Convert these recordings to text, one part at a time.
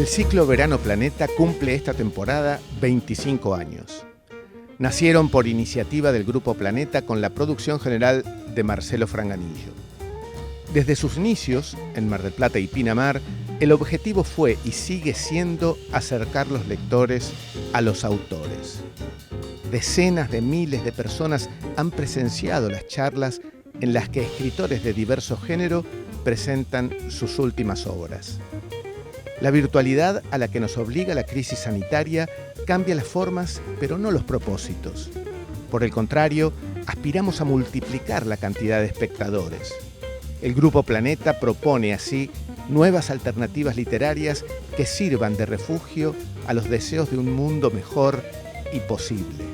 ciclo Verano Planeta cumple esta temporada 25 años. Nacieron por iniciativa del Grupo Planeta con la producción general de Marcelo Franganillo. Desde sus inicios, en Mar del Plata y Pinamar, el objetivo fue y sigue siendo acercar los lectores a los autores. Decenas de miles de personas han presenciado las charlas en las que escritores de diverso género presentan sus últimas obras. La virtualidad a la que nos obliga la crisis sanitaria cambia las formas, pero no los propósitos. Por el contrario, aspiramos a multiplicar la cantidad de espectadores. El Grupo Planeta propone así nuevas alternativas literarias que sirvan de refugio a los deseos de un mundo mejor y posible.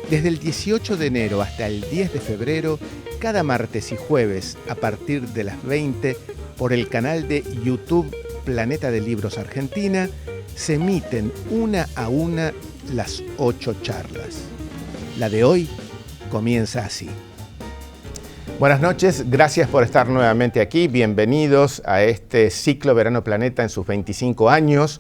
Desde el 18 de enero hasta el 10 de febrero, cada martes y jueves a partir de las 20, por el canal de YouTube Planeta de Libros Argentina, se emiten una a una las 8 charlas. La de hoy comienza así. Buenas noches, gracias por estar nuevamente aquí. Bienvenidos a este ciclo Verano Planeta en sus 25 años.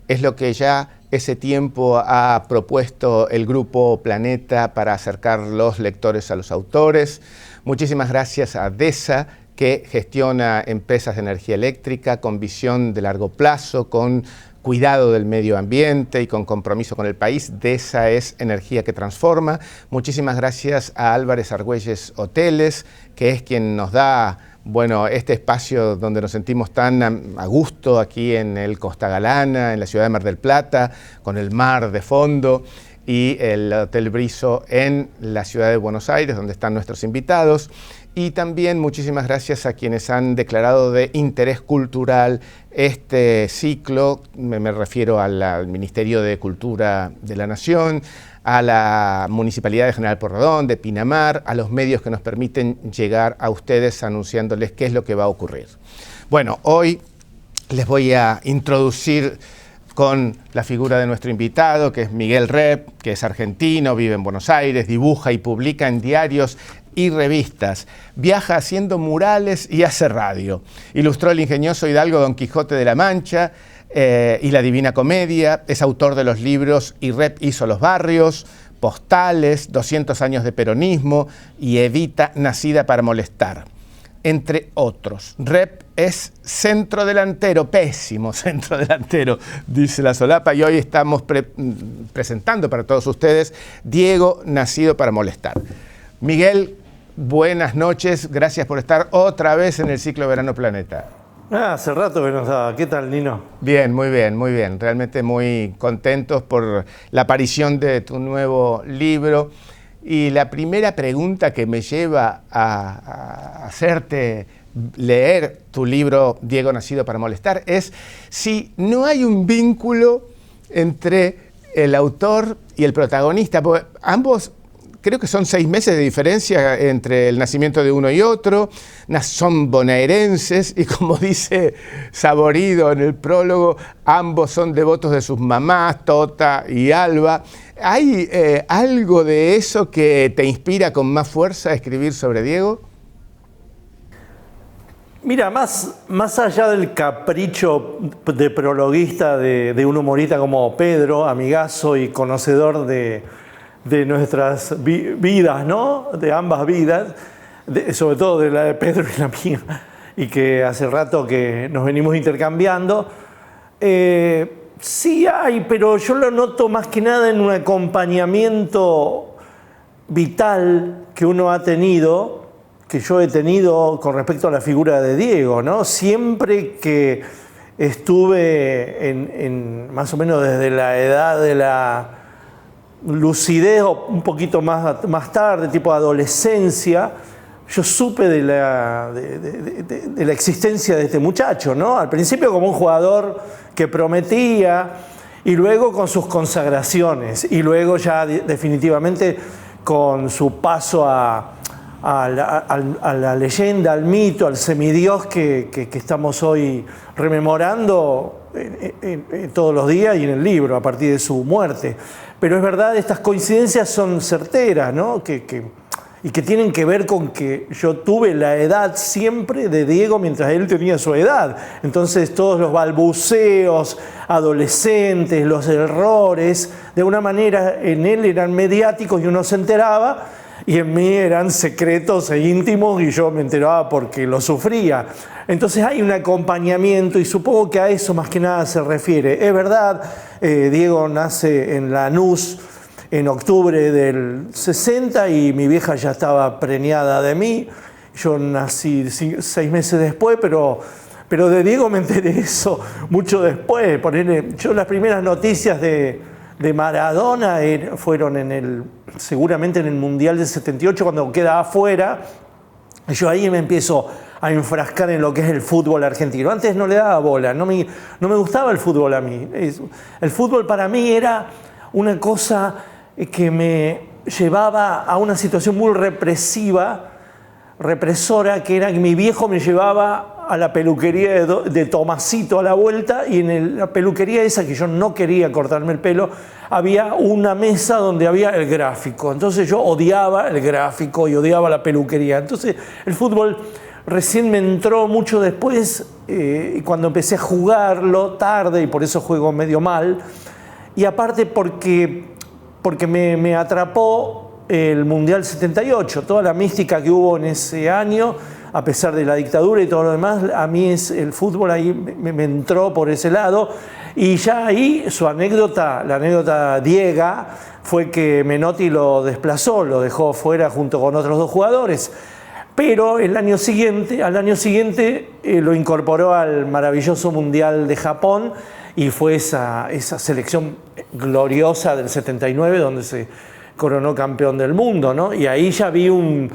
Es lo que ya ese tiempo ha propuesto el Grupo Planeta para acercar los lectores a los autores. Muchísimas gracias a DESA, que gestiona empresas de energía eléctrica con visión de largo plazo, con cuidado del medio ambiente y con compromiso con el país. DESA es energía que transforma. Muchísimas gracias a Álvarez Argüelles Hoteles, que es quien nos da este espacio donde nos sentimos tan a gusto aquí en el Costa Galana, en la ciudad de Mar del Plata, con el mar de fondo, y el Hotel Brizo en la ciudad de Buenos Aires, donde están nuestros invitados. Y también muchísimas gracias a quienes han declarado de interés cultural este ciclo. Me refiero al Ministerio de Cultura de la Nación, a la Municipalidad de General Porredón, de Pinamar, a los medios que nos permiten llegar a ustedes anunciándoles qué es lo que va a ocurrir. Bueno, hoy les voy a introducir con la figura de nuestro invitado, que es Miguel Rep, que es argentino, vive en Buenos Aires, dibuja y publica en diarios y revistas, viaja haciendo murales y hace radio. Ilustró el ingenioso Hidalgo Don Quijote de la Mancha y la Divina Comedia, es autor de los libros Y Rep hizo los barrios, Postales, 200 años de peronismo y Evita nacida para molestar, entre otros. Rep es centrodelantero, pésimo centrodelantero, dice la solapa, y hoy estamos presentando para todos ustedes Diego nacido para molestar. Miguel, buenas noches, gracias por estar otra vez en el ciclo Verano Planeta. Hace rato que nos daba. ¿Qué tal, Nino? Bien, muy bien, muy bien. Realmente muy contentos por la aparición de tu nuevo libro. Y la primera pregunta que me lleva a hacerte leer tu libro Diego nacido para molestar es si no hay un vínculo entre el autor y el protagonista, porque ambos creo que son 6 meses de diferencia entre el nacimiento de uno y otro, son bonaerenses y, como dice Saborido en el prólogo, ambos son devotos de sus mamás, Tota y Alba. ¿Hay algo de eso que te inspira con más fuerza a escribir sobre Diego? Mira, más allá del capricho de prologuista de un humorista como Pedro, amigazo y conocedor de nuestras vidas, ¿no? De ambas vidas, sobre todo de la de Pedro y la mía, y que hace rato que nos venimos intercambiando. Sí hay, pero yo lo noto más que nada en un acompañamiento vital que uno ha tenido, que yo he tenido con respecto a la figura de Diego, ¿no? Siempre que estuve más o menos desde la edad de la lucidez o un poquito más tarde, tipo adolescencia, yo supe de la existencia de este muchacho, ¿no? Al principio como un jugador que prometía, y luego con sus consagraciones, y luego ya definitivamente con su paso a la leyenda, al mito, al semidios que estamos hoy rememorando todos los días y en el libro a partir de su muerte. Pero es verdad, estas coincidencias son certeras, ¿no? Que y que tienen que ver con que yo tuve la edad siempre de Diego mientras él tenía su edad. Entonces todos los balbuceos adolescentes, los errores, de una manera en él eran mediáticos y uno se enteraba, y en mí eran secretos e íntimos y yo me enteraba porque lo sufría. Entonces hay un acompañamiento y supongo que a eso más que nada se refiere. Es verdad, Diego nace en Lanús en octubre del 60 y mi vieja ya estaba preñada de mí. Yo nací 6 meses después, pero de Diego me enteré eso mucho después. Yo las primeras noticias de Maradona fueron seguramente en el Mundial del 78, cuando queda afuera. Yo ahí me empiezo a enfrascar en lo que es el fútbol argentino. Antes no le daba bola, no me gustaba el fútbol a mí. El fútbol para mí era una cosa que me llevaba a una situación muy represora, que era que mi viejo me llevaba a la peluquería de Tomasito a la vuelta, y en la peluquería esa, que yo no quería cortarme el pelo, había una mesa donde había el gráfico. Entonces yo odiaba el gráfico y odiaba la peluquería. Entonces el fútbol recién me entró mucho después, cuando empecé a jugarlo tarde, y por eso juego medio mal, y aparte porque me atrapó el Mundial 78, toda la mística que hubo en ese año, a pesar de la dictadura y todo lo demás. A mí el fútbol ahí me entró por ese lado, y ya ahí la anécdota Diega, fue que Menotti lo desplazó, lo dejó fuera junto con otros 2 jugadores. Pero al año siguiente lo incorporó al maravilloso Mundial de Japón, y fue esa selección gloriosa del 79 donde se coronó campeón del mundo, ¿no? Y ahí ya vi un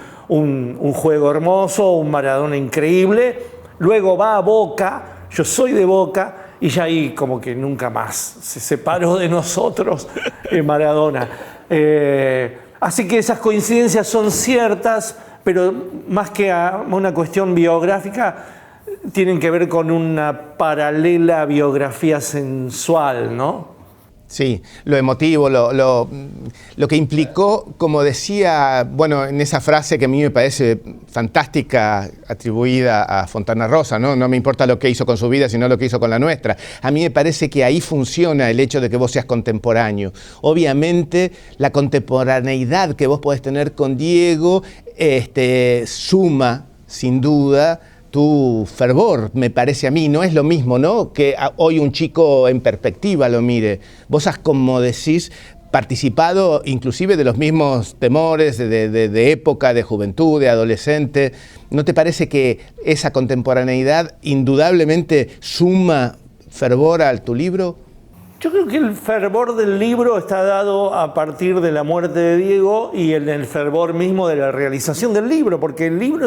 juego hermoso, un Maradona increíble. Luego va a Boca, yo soy de Boca, y ya ahí como que nunca más se separó de nosotros Maradona. Así que esas coincidencias son ciertas, pero más que a una cuestión biográfica, tienen que ver con una paralela biografía sensual, ¿no? Sí, lo emotivo, lo que implicó, como decía, bueno, en esa frase que a mí me parece fantástica, atribuida a Fontana Rosa, ¿no? No me importa lo que hizo con su vida, sino lo que hizo con la nuestra. A mí me parece que ahí funciona el hecho de que vos seas contemporáneo. Obviamente, la contemporaneidad que vos podés tener con Diego suma, sin duda, tu fervor, me parece a mí. No es lo mismo, ¿no?, que hoy un chico en perspectiva lo mire. Vos has, como decís, participado inclusive de los mismos temores de época, de juventud, de adolescente. ¿No te parece que esa contemporaneidad indudablemente suma fervor a tu libro? Yo creo que el fervor del libro está dado a partir de la muerte de Diego y en el fervor mismo de la realización del libro, porque el libro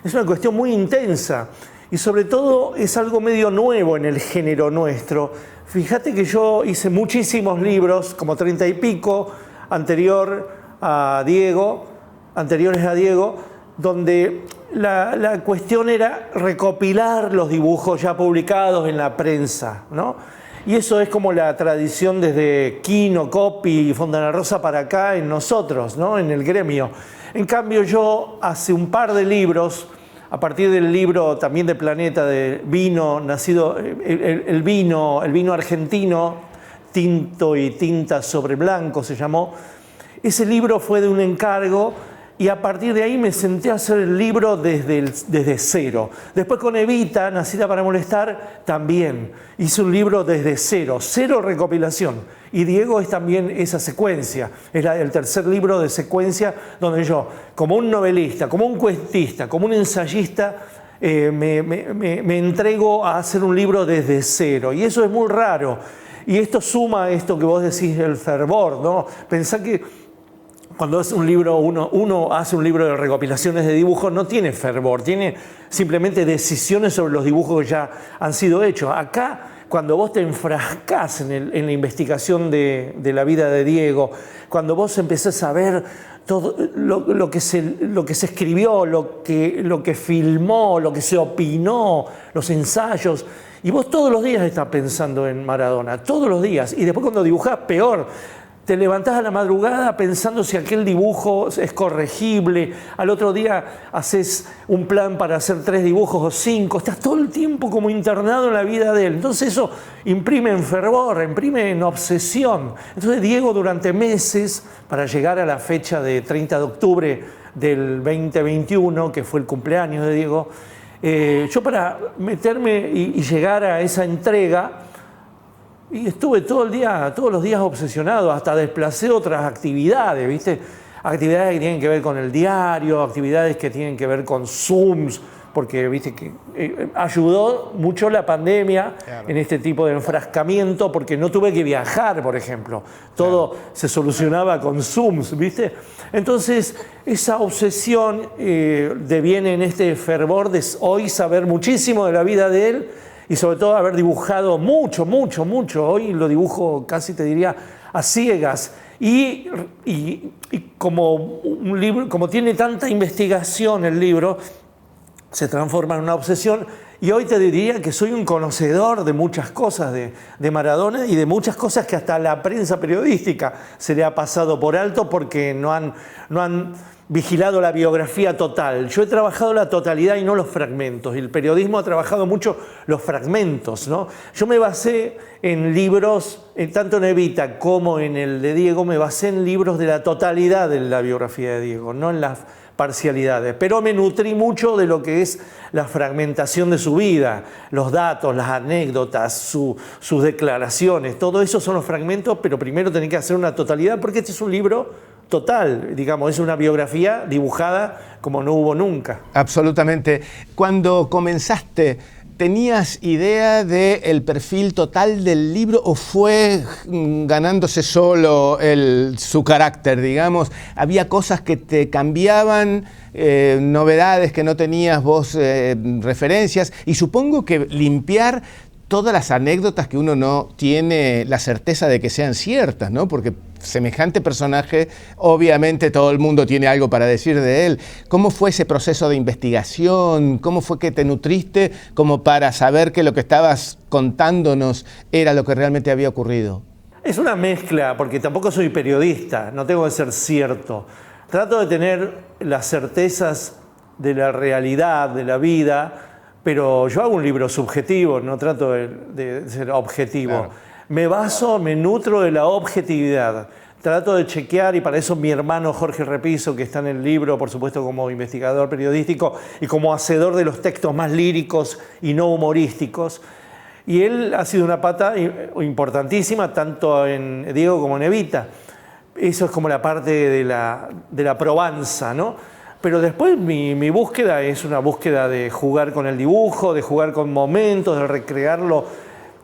es una cuestión muy intensa y sobre todo es algo medio nuevo en el género nuestro. Fíjate que yo hice muchísimos libros, como 30 y pico, anteriores a Diego, donde la cuestión era recopilar los dibujos ya publicados en la prensa, ¿no? Y eso es como la tradición desde Quino, Coppi y Fontana Rosa para acá en nosotros, ¿no?, en el gremio. En cambio, yo hace un par de libros, a partir del libro también de Planeta, de vino, el vino argentino, tinto y tinta sobre blanco se llamó. Ese libro fue de un encargo y a partir de ahí me senté a hacer el libro desde cero. Después con Evita, Nacida para molestar, también hice un libro desde cero recopilación. Y Diego es también esa secuencia, es el tercer libro de secuencia donde yo, como un novelista, como un cuentista, como un ensayista, me entrego a hacer un libro desde cero. Y eso es muy raro. Y esto suma a esto que vos decís, el fervor, ¿no? Pensá que cuando es un libro, uno hace un libro de recopilaciones de dibujos, no tiene fervor, tiene simplemente decisiones sobre los dibujos que ya han sido hechos. Acá, cuando vos te enfrascás en la investigación de la vida de Diego, cuando vos empezás a ver todo lo que se escribió, lo que filmó, lo que se opinó, los ensayos, y vos todos los días estás pensando en Maradona, todos los días, y después cuando dibujás, peor. te levantás a la madrugada pensando si aquel dibujo es corregible, al otro día haces un plan para hacer 3 dibujos o 5, estás todo el tiempo como internado en la vida de él. Entonces eso imprime en fervor, imprime en obsesión. Entonces Diego durante meses, para llegar a la fecha de 30 de octubre del 2021, que fue el cumpleaños de Diego, yo para meterme y llegar a esa entrega, y estuve todos los días obsesionado, hasta desplacé otras actividades, ¿viste? Actividades que tienen que ver con el diario, actividades que tienen que ver con Zooms, porque viste que ayudó mucho la pandemia en este tipo de enfrascamiento, porque no tuve que viajar, por ejemplo. Todo se solucionaba con Zooms, ¿viste? Entonces, esa obsesión deviene en este fervor de hoy saber muchísimo de la vida de él, y sobre todo haber dibujado mucho. Hoy lo dibujo casi, te diría, a ciegas. Y como un libro, como tiene tanta investigación el libro, se transforma en una obsesión. Y hoy te diría que soy un conocedor de muchas cosas de Maradona y de muchas cosas que hasta la prensa periodística se le ha pasado por alto porque no han vigilado la biografía total. Yo he trabajado la totalidad y no los fragmentos. Y el periodismo ha trabajado mucho los fragmentos, ¿no? Yo me basé en libros, tanto en Evita como en el de Diego, me basé en libros de la totalidad de la biografía de Diego, no en las parcialidades. Pero me nutrí mucho de lo que es la fragmentación de su vida, los datos, las anécdotas, sus declaraciones. Todo eso son los fragmentos, pero primero tenés que hacer una totalidad porque este es un libro total, digamos, es una biografía dibujada como no hubo nunca. Absolutamente. Cuando comenzaste, ¿tenías idea del perfil total del libro o fue ganándose solo su carácter, digamos? ¿Había cosas que te cambiaban, novedades que no tenías vos, referencias? Y supongo que limpiar todas las anécdotas que uno no tiene la certeza de que sean ciertas, ¿no? Porque semejante personaje, obviamente todo el mundo tiene algo para decir de él. ¿Cómo fue ese proceso de investigación? ¿Cómo fue que te nutriste como para saber que lo que estabas contándonos era lo que realmente había ocurrido? Es una mezcla, porque tampoco soy periodista, no tengo que ser cierto. Trato de tener las certezas de la realidad, de la vida, pero yo hago un libro subjetivo, no trato de ser objetivo. Claro. Me nutro de la objetividad. Trato de chequear, y para eso mi hermano Jorge Repiso, que está en el libro, por supuesto como investigador periodístico y como hacedor de los textos más líricos y no humorísticos. Y él ha sido una pata importantísima, tanto en Diego como en Evita. Eso es como la parte de la probanza, ¿no? Pero después mi búsqueda es una búsqueda de jugar con el dibujo, de jugar con momentos, de recrearlo,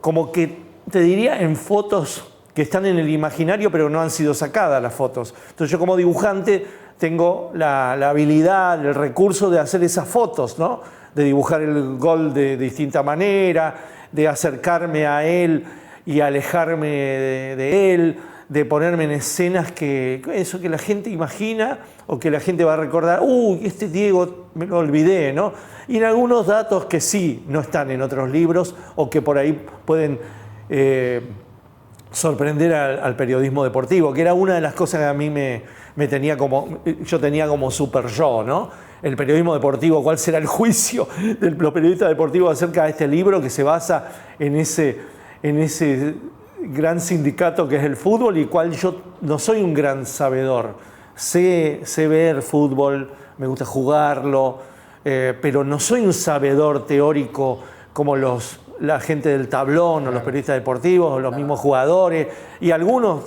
como que te diría en fotos que están en el imaginario pero no han sido sacadas las fotos. Entonces yo como dibujante tengo la habilidad, el recurso de hacer esas fotos, ¿no? De dibujar el gol de distinta manera, de acercarme a él y alejarme de él, de ponerme en escenas que la gente imagina o que la gente va a recordar, este Diego me lo olvidé, ¿no? Y en algunos datos que sí no están en otros libros o que por ahí pueden sorprender al periodismo deportivo, que era una de las cosas que a mí me tenía yo tenía como super yo, ¿no? El periodismo deportivo, ¿cuál será el juicio de los periodistas deportivos acerca de este libro que se basa en ese gran sindicato que es el fútbol y cual yo no soy un gran sabedor? Sé ver fútbol, me gusta jugarlo, pero no soy un sabedor teórico como la gente del tablón o los periodistas deportivos o los mismos jugadores y algunos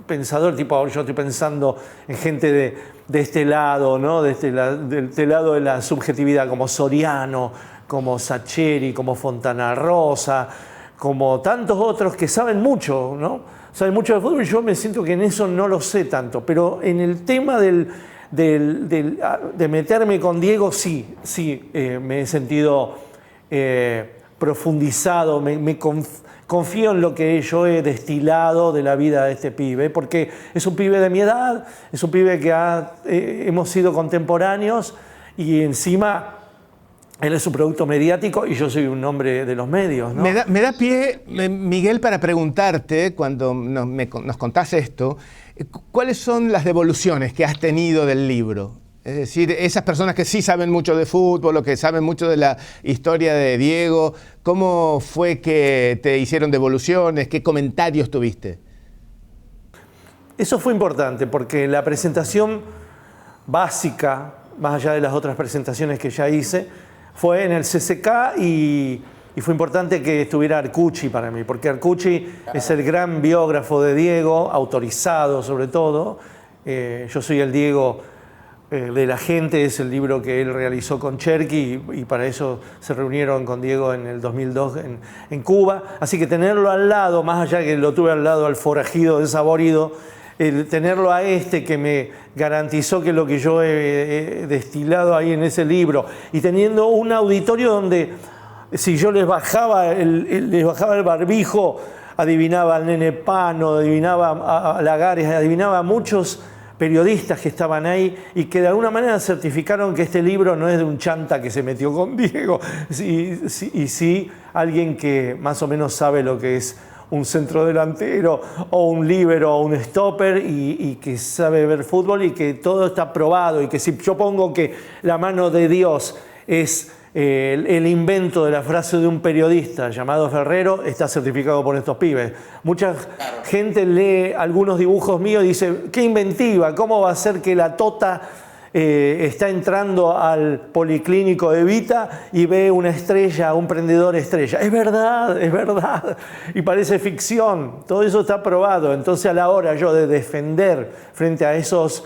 pensadores, tipo yo estoy pensando en gente de este lado, ¿no? De este lado de la subjetividad, como Soriano, como Sacheri, como Fontana Rosa, como tantos otros que saben mucho, ¿no? Saben mucho de fútbol y yo me siento que en eso no lo sé tanto, pero en el tema de meterme con Diego sí, me he sentido profundizado, confío en lo que yo he destilado de la vida de este pibe, porque es un pibe de mi edad, es un pibe que hemos sido contemporáneos y encima Él es un producto mediático y yo soy un hombre de los medios, ¿no? Me da pie, Miguel, para preguntarte, cuando nos contás esto, ¿cuáles son las devoluciones que has tenido del libro? Es decir, esas personas que sí saben mucho de fútbol o que saben mucho de la historia de Diego, ¿cómo fue que te hicieron devoluciones? ¿Qué comentarios tuviste? Eso fue importante porque la presentación básica, más allá de las otras presentaciones que ya hice, fue en el CCK y fue importante que estuviera Arcucci para mí, porque Arcucci es el gran biógrafo de Diego, autorizado sobre todo. Yo soy el Diego de la gente, es el libro que él realizó con Cherky y para eso se reunieron con Diego en el 2002 en Cuba. Así que tenerlo al lado, más allá que lo tuve al lado al forajido desaborido, el tenerlo a este que me garantizó que lo que yo he destilado ahí en ese libro, y teniendo un auditorio donde si yo les bajaba el barbijo, adivinaba al Nene Pano, adivinaba a Lagares, adivinaba a muchos periodistas que estaban ahí y que de alguna manera certificaron que este libro no es de un chanta que se metió con Diego, y sí alguien que más o menos sabe lo que es un centrodelantero o un líbero o un stopper y que sabe ver fútbol y que todo está probado, y que si yo pongo que la mano de Dios es el invento de la frase de un periodista llamado Ferrero, está certificado por estos pibes. Mucha gente lee algunos dibujos míos y dice, qué inventiva, ¿cómo va a ser que la Tota está entrando al policlínico de Evita y ve una estrella, un prendedor estrella? Es verdad, y parece ficción, todo eso está probado. Entonces, a la hora yo de defender frente a esos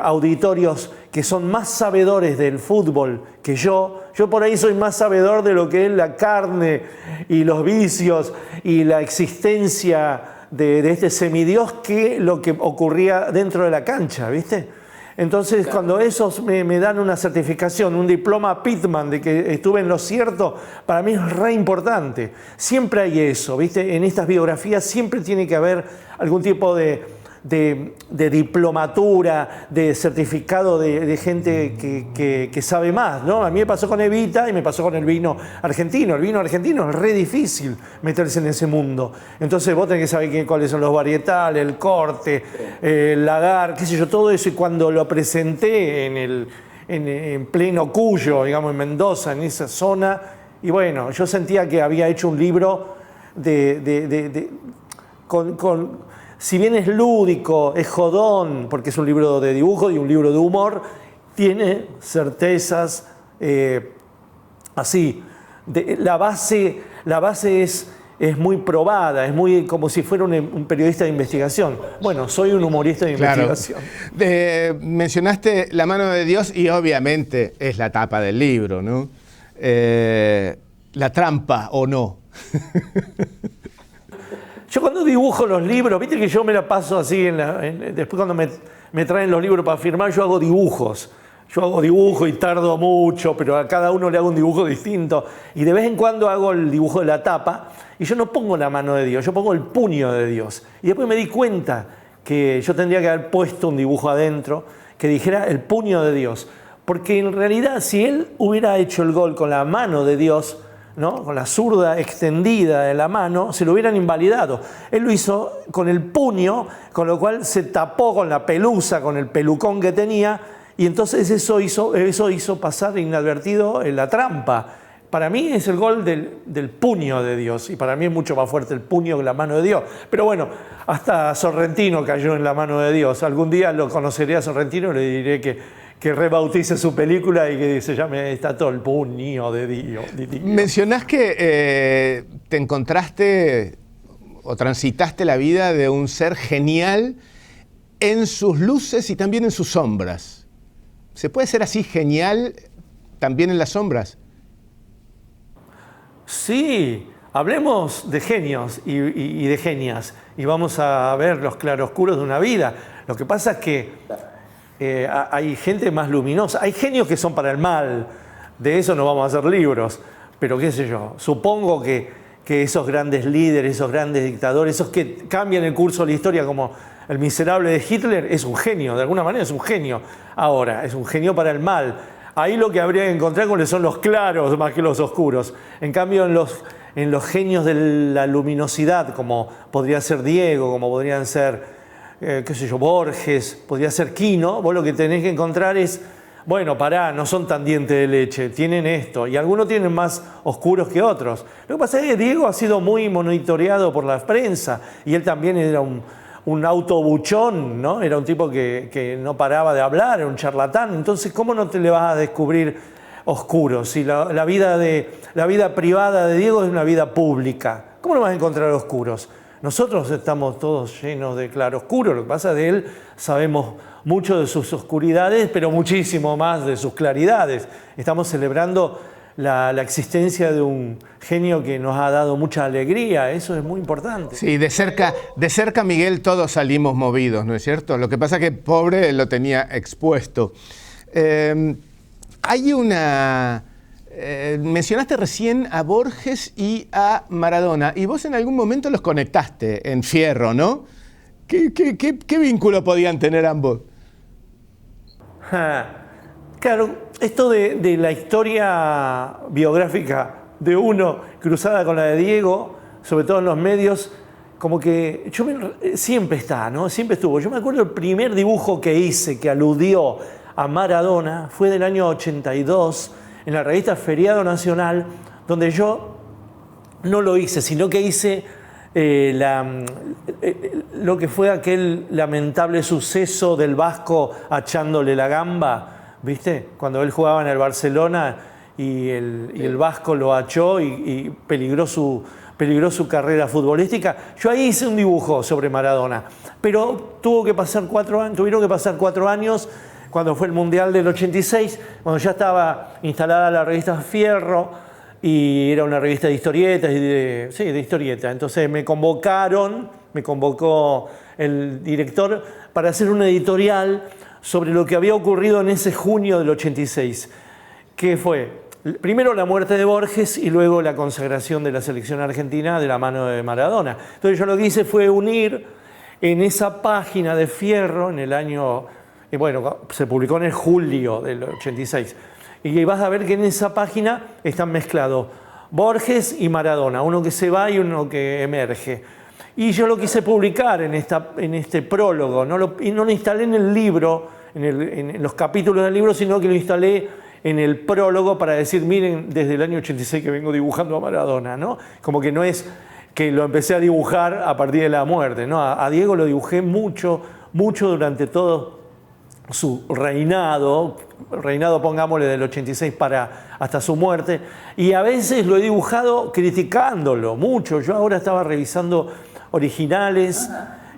auditorios que son más sabedores del fútbol que yo por ahí soy más sabedor de lo que es la carne y los vicios y la existencia de este semidios que lo que ocurría dentro de la cancha, ¿viste? Entonces, claro, cuando esos me dan una certificación, un diploma Pitman de que estuve en lo cierto, para mí es re importante. Siempre hay eso, ¿viste? En estas biografías siempre tiene que haber algún tipo de diplomatura, de certificado de gente que sabe más, ¿no? A mí me pasó con Evita y me pasó con el vino argentino. El vino argentino es re difícil meterse en ese mundo. Entonces vos tenés que saber cuáles son los varietales, el corte, el lagar, qué sé yo, todo eso. Y cuando lo presenté en pleno Cuyo, digamos, en Mendoza, en esa zona, y bueno, yo sentía que había hecho un libro si bien es lúdico, es jodón, porque es un libro de dibujo y un libro de humor, tiene certezas así. La base es muy probada, es muy como si fuera un periodista de investigación. Bueno, soy un humorista de investigación. Mencionaste La mano de Dios y obviamente es la tapa del libro, ¿no? La trampa o no. Yo cuando dibujo los libros, viste que yo me la paso así, después cuando me traen los libros para firmar, yo hago dibujos. Yo hago dibujo y tardo mucho, pero a cada uno le hago un dibujo distinto. Y de vez en cuando hago el dibujo de la tapa, y yo no pongo la mano de Dios, yo pongo el puño de Dios. Y después me di cuenta que yo tendría que haber puesto un dibujo adentro que dijera el puño de Dios. Porque en realidad, si él hubiera hecho el gol con la mano de Dios, ¿no? Con la zurda extendida de la mano, se lo hubieran invalidado. Él lo hizo con el puño, con lo cual se tapó con la pelusa, con el pelucón que tenía, y entonces eso hizo pasar inadvertido en la trampa. Para mí es el gol del puño de Dios, y para mí es mucho más fuerte el puño que la mano de Dios. Pero bueno, hasta Sorrentino cayó en la mano de Dios. Algún día lo conoceré a Sorrentino y le diré que rebautice su película y que se llame Está todo el puño de Dios. Mencionás que te encontraste o transitaste la vida de un ser genial en sus luces y también en sus sombras. ¿Se puede ser así genial también en las sombras? Sí, hablemos de genios y de genias y vamos a ver los claroscuros de una vida. Lo que pasa es que hay gente más luminosa, hay genios que son para el mal, de eso no vamos a hacer libros, pero qué sé yo, supongo que esos grandes líderes, esos grandes dictadores, esos que cambian el curso de la historia como el miserable de Hitler, es un genio, de alguna manera es un genio. Ahora, es un genio para el mal. Ahí lo que habría que encontrar cuáles son los claros más que los oscuros. En cambio, en los genios de la luminosidad, como podría ser Diego, como podrían ser, qué sé yo, Borges, podría ser Quino, vos lo que tenés que encontrar es, bueno, pará, no son tan dientes de leche, tienen esto, y algunos tienen más oscuros que otros. Lo que pasa es que Diego ha sido muy monitoreado por la prensa, y él también era un autobuchón, ¿no? Era un tipo que no paraba de hablar, era un charlatán. Entonces, ¿cómo no te le vas a descubrir oscuros? Si la vida privada de Diego es una vida pública, ¿cómo no vas a encontrar oscuros? Nosotros estamos todos llenos de claroscuros. Lo que pasa es que de él sabemos mucho de sus oscuridades, pero muchísimo más de sus claridades. Estamos celebrando la existencia de un genio que nos ha dado mucha alegría. Eso es muy importante. Sí, de cerca, Miguel, todos salimos movidos, ¿no es cierto? Lo que pasa es que pobre lo tenía expuesto. Hay una... mencionaste recién a Borges y a Maradona, y vos en algún momento los conectaste en Fierro, ¿no? ¿Qué vínculo podían tener ambos? Claro, esto de la historia biográfica de uno cruzada con la de Diego, sobre todo en los medios, como que siempre está, ¿no? Siempre estuvo. Yo me acuerdo el primer dibujo que hice que aludió a Maradona fue del año 82 en la revista Feriado Nacional, donde yo no lo hice, sino que hice lo que fue aquel lamentable suceso del Vasco achándole la gamba, ¿viste? Cuando él jugaba en el Barcelona y el Vasco lo achó y peligró su carrera futbolística. Yo ahí hice un dibujo sobre Maradona, pero tuvieron que pasar 4 años cuando fue el Mundial del 86, cuando ya estaba instalada la revista Fierro, y era una revista de historietas, de historietas. Entonces me convocó el director para hacer una editorial sobre lo que había ocurrido en ese junio del 86, que fue primero la muerte de Borges y luego la consagración de la selección argentina de la mano de Maradona. Entonces yo lo que hice fue unir en esa página de Fierro, en el año, se publicó en el julio del 86, y vas a ver que en esa página están mezclados Borges y Maradona, uno que se va y uno que emerge. Y yo lo quise publicar en este prólogo, y no lo instalé en el libro, en los capítulos del libro, sino que lo instalé en el prólogo para decir, miren, desde el año 86 que vengo dibujando a Maradona, ¿no? Como que no es que lo empecé a dibujar a partir de la muerte, ¿no? A Diego lo dibujé mucho durante todo su reinado, pongámosle del 86 hasta su muerte, y a veces lo he dibujado criticándolo mucho. Yo ahora estaba revisando originales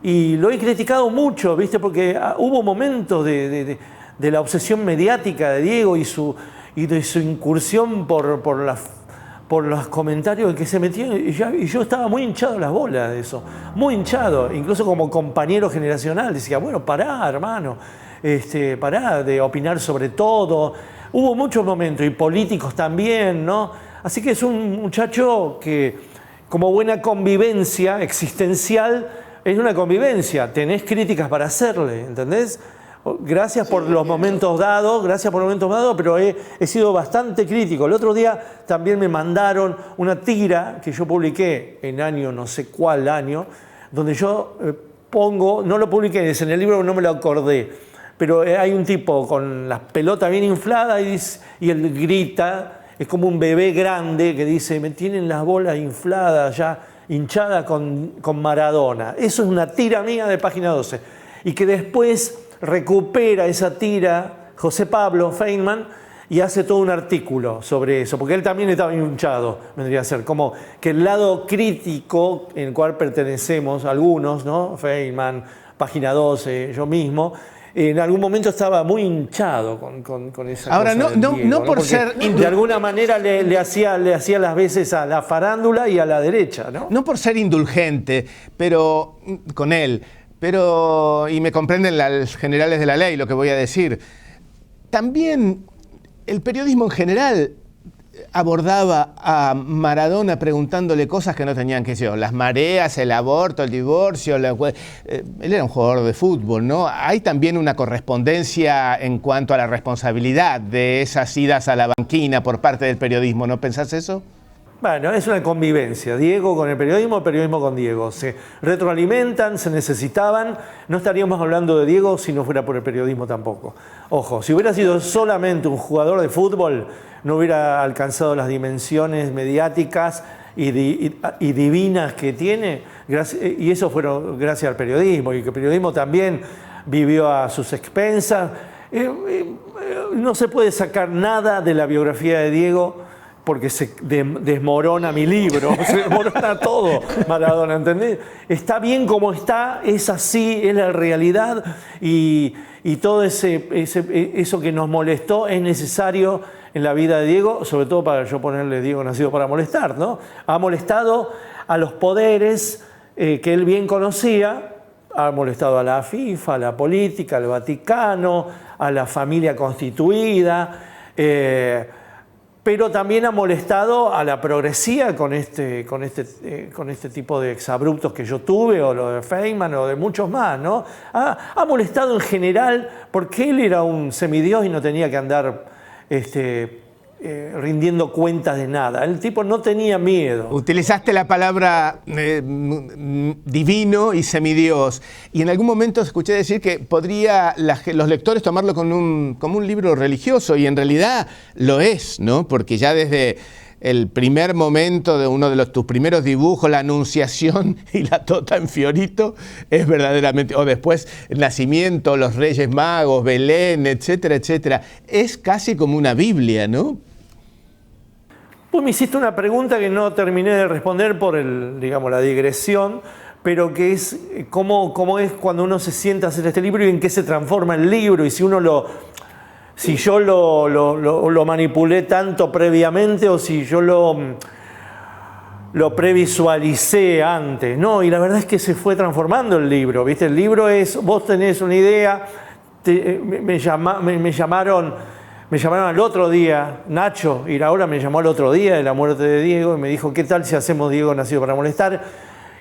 y lo he criticado mucho, ¿viste? Porque hubo momentos de la obsesión mediática de Diego y de su incursión por los comentarios que se metían, y yo estaba muy hinchado las bolas de eso, muy hinchado, incluso como compañero generacional. Decía, bueno, pará, hermano, pará de opinar sobre todo. Hubo muchos momentos, y políticos también, ¿no? Así que es un muchacho que, como buena convivencia existencial, es una convivencia, tenés críticas para hacerle, ¿entendés? Gracias por los momentos dados, pero he sido bastante crítico. El otro día también me mandaron una tira que yo publiqué en año, no sé cuál año, donde yo pongo, no lo publiqué, en el libro no me lo acordé, pero hay un tipo con las pelotas bien infladas y él grita, es como un bebé grande que dice, me tienen las bolas infladas ya, hinchadas con Maradona. Eso es una tira mía de página 12. Y que después recupera esa tira José Pablo Feynman y hace todo un artículo sobre eso, porque él también estaba hinchado, vendría a ser, como que el lado crítico en el cual pertenecemos algunos, ¿no? Feynman, página 12, yo mismo, en algún momento estaba muy hinchado con esa Ahora, cosa del Diego, no por ser... De alguna manera le hacía las veces a la farándula y a la derecha, ¿no? No por ser indulgente, pero con él, y me comprenden las generales de la ley lo que voy a decir. También el periodismo en general abordaba a Maradona preguntándole cosas que no tenían que ser, las mareas, el aborto, el divorcio. Él era un jugador de fútbol, ¿no? Hay también una correspondencia en cuanto a la responsabilidad de esas idas a la banquina por parte del periodismo, ¿no pensás eso? Bueno, es una convivencia, Diego con el periodismo con Diego. Se retroalimentan, se necesitaban. No estaríamos hablando de Diego si no fuera por el periodismo tampoco. Ojo, si hubiera sido solamente un jugador de fútbol, no hubiera alcanzado las dimensiones mediáticas y divinas que tiene, y eso fueron gracias al periodismo, y que el periodismo también vivió a sus expensas. No se puede sacar nada de la biografía de Diego porque se desmorona mi libro, se desmorona todo, Maradona, ¿entendés? Está bien como está, es así, es la realidad, y todo eso que nos molestó es necesario en la vida de Diego, sobre todo para yo ponerle Diego nacido para molestar, ¿no? Ha molestado a los poderes que él bien conocía, ha molestado a la FIFA, a la política, al Vaticano, a la familia constituida, pero también ha molestado a la progresía con este tipo de exabruptos que yo tuve, o lo de Feynman, o de muchos más, ¿no? Ha molestado en general porque él era un semidios y no tenía que andar rindiendo cuentas de nada. El tipo no tenía miedo. Utilizaste la palabra divino y semidios, y en algún momento escuché decir que podría los lectores tomarlo como un libro religioso, y en realidad lo es, ¿no? Porque ya desde el primer momento de uno de tus primeros dibujos, la Anunciación y la Tota en Fiorito, es verdaderamente, o después el Nacimiento, los Reyes Magos, Belén, etcétera, etcétera, es casi como una Biblia, ¿no? Pues me hiciste una pregunta que no terminé de responder por la digresión, pero que es cómo es cuando uno se sienta a hacer este libro y en qué se transforma el libro, y si yo lo manipulé tanto previamente o si yo lo previsualicé antes, ¿no? Y la verdad es que se fue transformando el libro, ¿viste? El libro es, vos tenés una idea, me llamaron al otro día, Nacho Iraola me llamó al otro día de la muerte de Diego y me dijo, ¿qué tal si hacemos Diego nacido para molestar?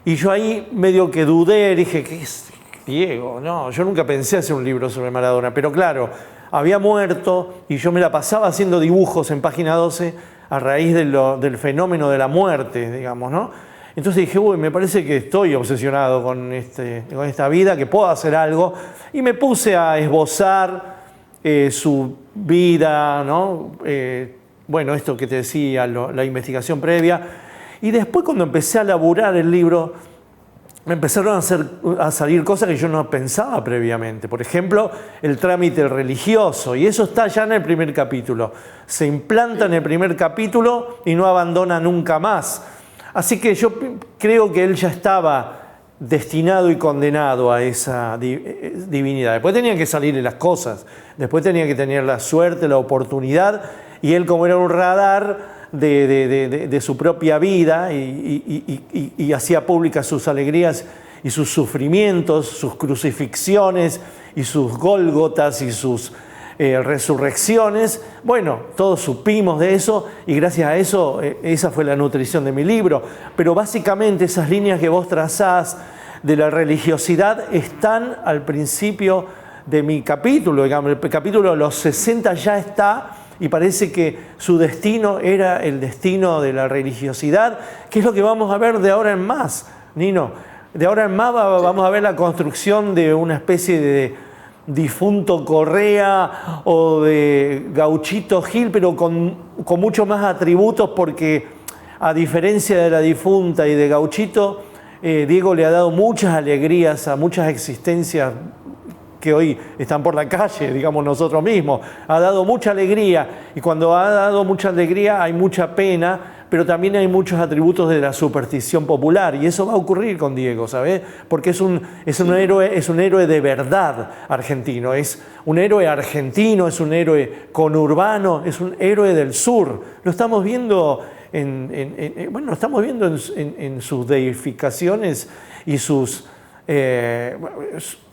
Y yo ahí medio que dudé, dije, ¿qué es Diego? No, yo nunca pensé hacer un libro sobre Maradona, pero claro, había muerto y yo me la pasaba haciendo dibujos en Página 12 a raíz del fenómeno de la muerte, digamos, ¿no? Entonces dije, uy, me parece que estoy obsesionado con esta vida, que puedo hacer algo, y me puse a esbozar su vida, ¿no? Bueno, esto que te decía, la investigación previa. Y después, cuando empecé a laburar el libro, me empezaron a salir cosas que yo no pensaba previamente. Por ejemplo, el trámite religioso, y eso está ya en el primer capítulo. Se implanta en el primer capítulo y no abandona nunca más. Así que yo creo que él ya estaba destinado y condenado a esa divinidad. Después tenían que salirle las cosas, después tenía que tener la suerte, la oportunidad, y él, como era un radar de su propia vida y hacía públicas sus alegrías y sus sufrimientos, sus crucifixiones y sus gólgotas y sus resurrecciones. Bueno, todos supimos de eso y gracias a eso esa fue la nutrición de mi libro. Pero básicamente esas líneas que vos trazás de la religiosidad están al principio de mi capítulo. Digamos, el capítulo de los 60 ya está, y parece que su destino era el destino de la religiosidad, que es lo que vamos a ver de ahora en más, Nino. De ahora en más vamos a ver la construcción de una especie de difunto Correa o de Gauchito Gil, pero con muchos más atributos, porque a diferencia de la difunta y de Gauchito, Diego le ha dado muchas alegrías a muchas existencias que hoy están por la calle, digamos nosotros mismos. Ha dado mucha alegría, y cuando ha dado mucha alegría hay mucha pena, pero también hay muchos atributos de la superstición popular, y eso va a ocurrir con Diego, ¿sabes? Porque es un héroe de verdad argentino, es un héroe argentino, es un héroe conurbano, es un héroe del sur. Lo estamos viendo en sus deificaciones y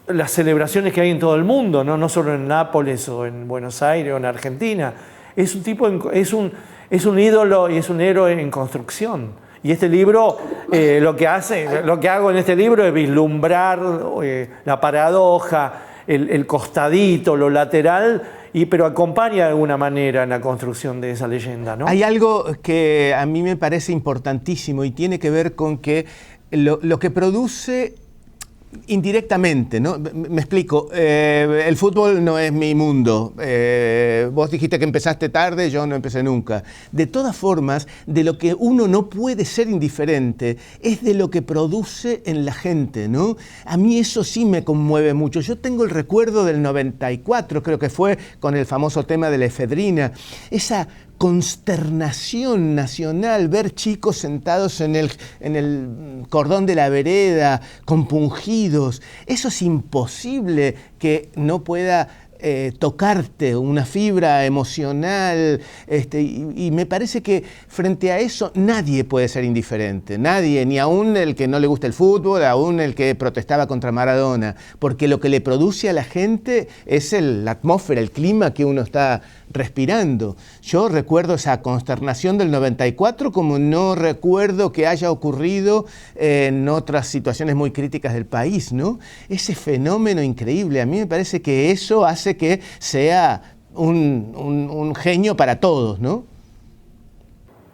las celebraciones que hay en todo el mundo, no solo en Nápoles o en Buenos Aires o en Argentina. Es es un ídolo y es un héroe en construcción. Y este libro, lo que hago en este libro es vislumbrar la paradoja, el costadito, lo lateral, pero acompaña de alguna manera en la construcción de esa leyenda, ¿no? Hay algo que a mí me parece importantísimo y tiene que ver con que lo que produce indirectamente, ¿no? Me explico, el fútbol no es mi mundo, vos dijiste que empezaste tarde, yo no empecé nunca. De todas formas, de lo que uno no puede ser indiferente es de lo que produce en la gente, ¿no? A mí eso sí me conmueve mucho. Yo tengo el recuerdo del 94, creo que fue, con el famoso tema de la efedrina, esa consternación nacional, ver chicos sentados en el cordón de la vereda, compungidos. Eso es imposible que no pueda tocarte una fibra emocional, y me parece que frente a eso nadie puede ser indiferente, nadie, ni aún el que no le gusta el fútbol, aún el que protestaba contra Maradona, porque lo que le produce a la gente es la atmósfera, el clima que uno está respirando. Yo recuerdo esa consternación del 94 como no recuerdo que haya ocurrido en otras situaciones muy críticas del país, ¿no? Ese fenómeno increíble, a mí me parece que eso hace que sea un genio para todos, ¿no?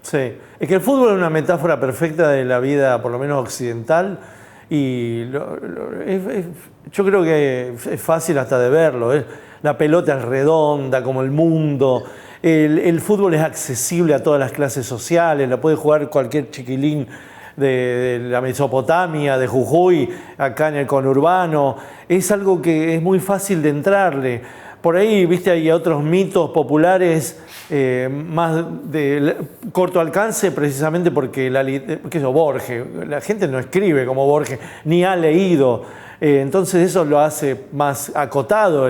Sí, es que el fútbol es una metáfora perfecta de la vida, por lo menos occidental, y yo creo que es fácil hasta de verlo. La pelota es redonda como el mundo, el fútbol es accesible a todas las clases sociales, lo puede jugar cualquier chiquilín de la Mesopotamia, de Jujuy, acá en el conurbano. Es algo que es muy fácil de entrarle. Por ahí, viste, hay otros mitos populares más de corto alcance, precisamente porque Borges, la gente no escribe como Borges, ni ha leído. Entonces eso lo hace más acotado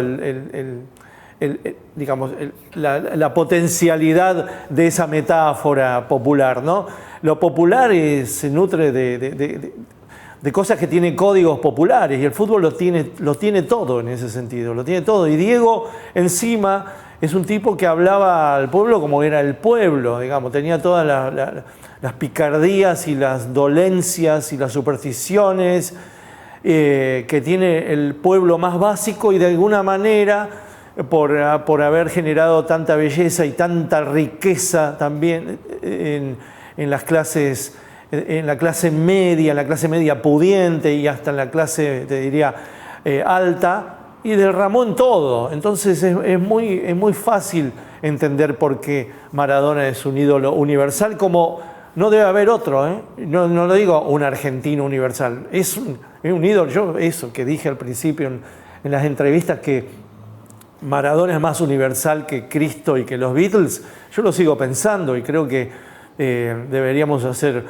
digamos, la potencialidad de esa metáfora popular, ¿no? Lo popular se nutre de cosas que tienen códigos populares, y el fútbol lo tiene todo en ese sentido, lo tiene todo. Y Diego encima es un tipo que hablaba al pueblo como era el pueblo, digamos, tenía todas las picardías y las dolencias y las supersticiones que tiene el pueblo más básico, y de alguna manera, por haber generado tanta belleza y tanta riqueza también en las clases, en la clase media pudiente y hasta en la clase, te diría, alta, y derramó en todo. Entonces es muy fácil entender por qué Maradona es un ídolo universal, como no debe haber otro, ¿eh? No lo digo un argentino universal, es un ídolo. Yo eso que dije al principio en las entrevistas, que Maradona es más universal que Cristo y que los Beatles, yo lo sigo pensando, y creo que deberíamos hacer